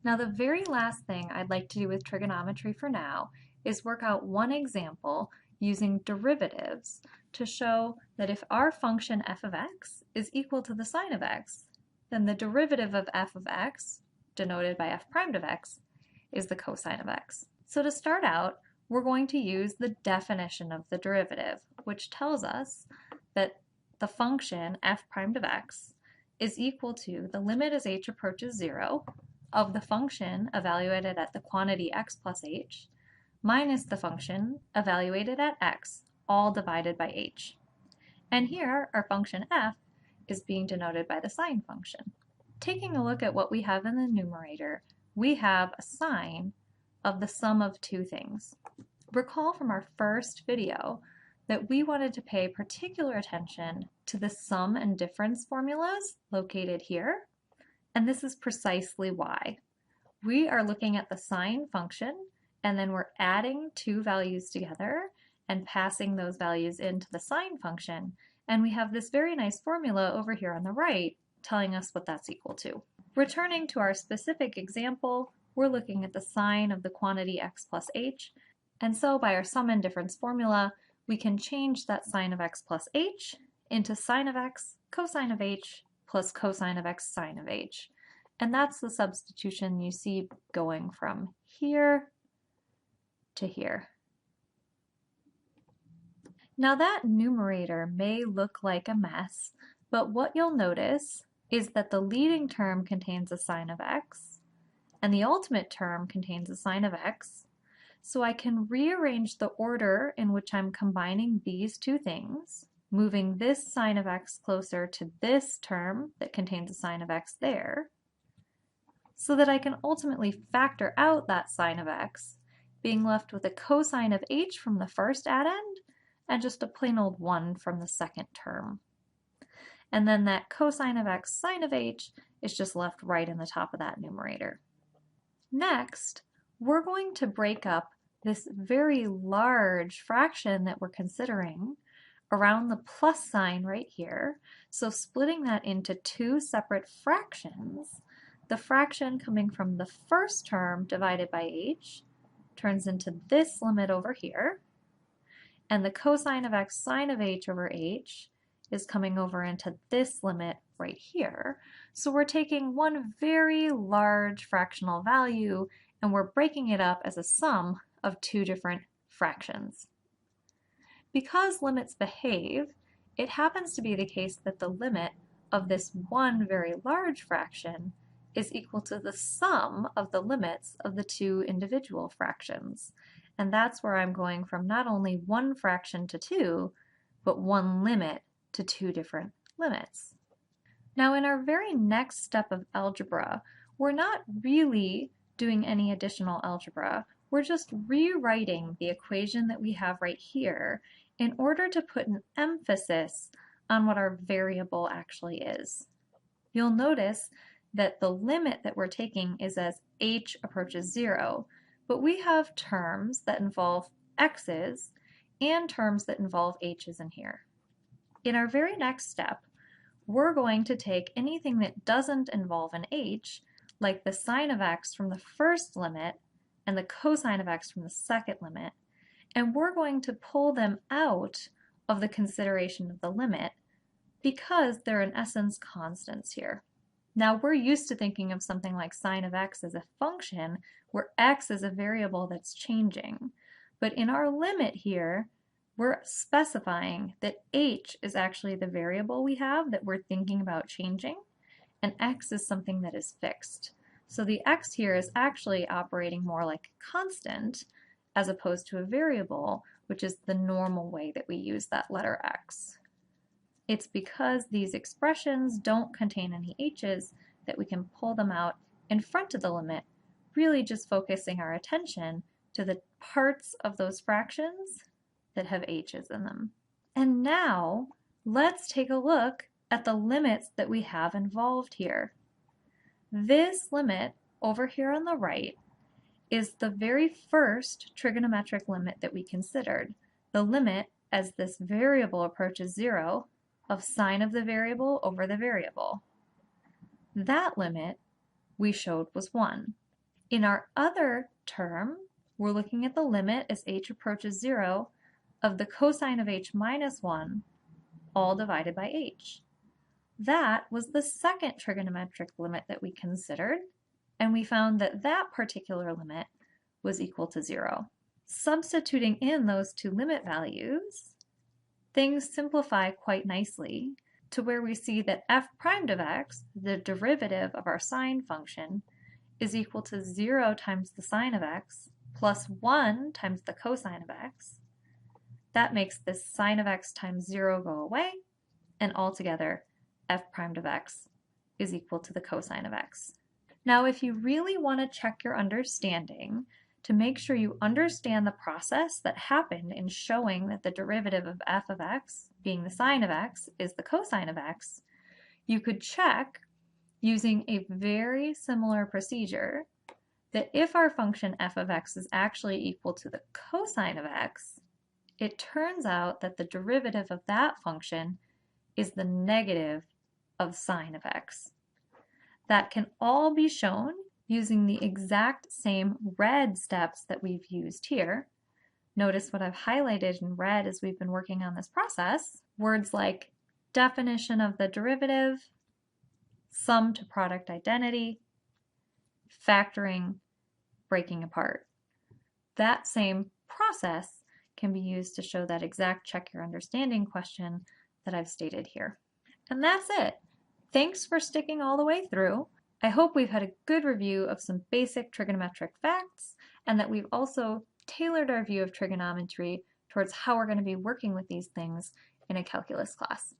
Now, the very last thing I'd like to do with trigonometry for now is work out one example using derivatives to show that if our function f of x is equal to the sine of x, then the derivative of f of x, denoted by f prime of x, is the cosine of x. So to start out, we're going to use the definition of the derivative, which tells us that the function f prime of x is equal to the limit as h approaches 0 of the function evaluated at the quantity x plus h minus the function evaluated at x, all divided by h. And here, our function f is being denoted by the sine function. Taking a look at what we have in the numerator, we have a sine of the sum of two things. Recall from our first video that we wanted to pay particular attention to the sum and difference formulas located here, and this is precisely why. We are looking at the sine function, and then we're adding two values together and passing those values into the sine function, and we have this very nice formula over here on the right telling us what that's equal to. Returning to our specific example, we're looking at the sine of the quantity x plus h, and so by our sum and difference formula, we can change that sine of x plus h into sine of x cosine of h plus cosine of x sine of h. And that's the substitution you see going from here to here. Now that numerator may look like a mess, but what you'll notice is that the leading term contains a sine of x, and the ultimate term contains a sine of x. So I can rearrange the order in which I'm combining these two things, moving this sine of x closer to this term that contains a sine of x there, so that I can ultimately factor out that sine of x, being left with a cosine of h from the first addend and just a plain old 1 from the second term. And then that cosine of x sine of h is just left right in the top of that numerator. Next, we're going to break up this very large fraction that we're considering around the plus sign right here. So splitting that into two separate fractions, the fraction coming from the first term divided by h turns into this limit over here, and the cosine of x sine of h over h is coming over into this limit right here. So we're taking one very large fractional value and we're breaking it up as a sum of two different fractions. Because limits behave, it happens to be the case that the limit of this one very large fraction is equal to the sum of the limits of the two individual fractions. And that's where I'm going from not only one fraction to two, but one limit to two different limits. Now in our very next step of algebra, we're not really doing any additional algebra. We're just rewriting the equation that we have right here in order to put an emphasis on what our variable actually is. You'll notice that the limit that we're taking is as h approaches 0, but we have terms that involve x's and terms that involve h's in here. In our very next step, we're going to take anything that doesn't involve an h, like the sine of x from the first limit and the cosine of x from the second limit, and we're going to pull them out of the consideration of the limit because they're in essence constants here. Now we're used to thinking of something like sine of x as a function where x is a variable that's changing. But in our limit here, we're specifying that h is actually the variable we have that we're thinking about changing, and x is something that is fixed. So the x here is actually operating more like a constant as opposed to a variable, which is the normal way that we use that letter x. It's because these expressions don't contain any h's that we can pull them out in front of the limit, really just focusing our attention to the parts of those fractions that have h's in them. And now let's take a look at the limits that we have involved here. This limit over here on the right is the very first trigonometric limit that we considered, the limit as this variable approaches 0 of sine of the variable over the variable. That limit we showed was 1. In our other term, we're looking at the limit as h approaches 0 of the cosine of h minus 1 all divided by h. That was the second trigonometric limit that we considered, and we found that that particular limit was equal to 0. Substituting in those two limit values, things simplify quite nicely to where we see that f prime of x, the derivative of our sine function, is equal to 0 times the sine of x plus 1 times the cosine of x. That makes this sine of x times 0 go away, and altogether f prime of x is equal to the cosine of x. Now, if you really want to check your understanding to make sure you understand the process that happened in showing that the derivative of f of x, being the sine of x, is the cosine of x, you could check using a very similar procedure that if our function f of x is actually equal to the cosine of x, it turns out that the derivative of that function is the negative of sine of x. That can all be shown using the exact same red steps that we've used here. Notice what I've highlighted in red as we've been working on this process. Words like definition of the derivative, sum to product identity, factoring, breaking apart. That same process can be used to show that exact check your understanding question that I've stated here. And that's it. Thanks for sticking all the way through. I hope we've had a good review of some basic trigonometric facts and that we've also tailored our view of trigonometry towards how we're going to be working with these things in a calculus class.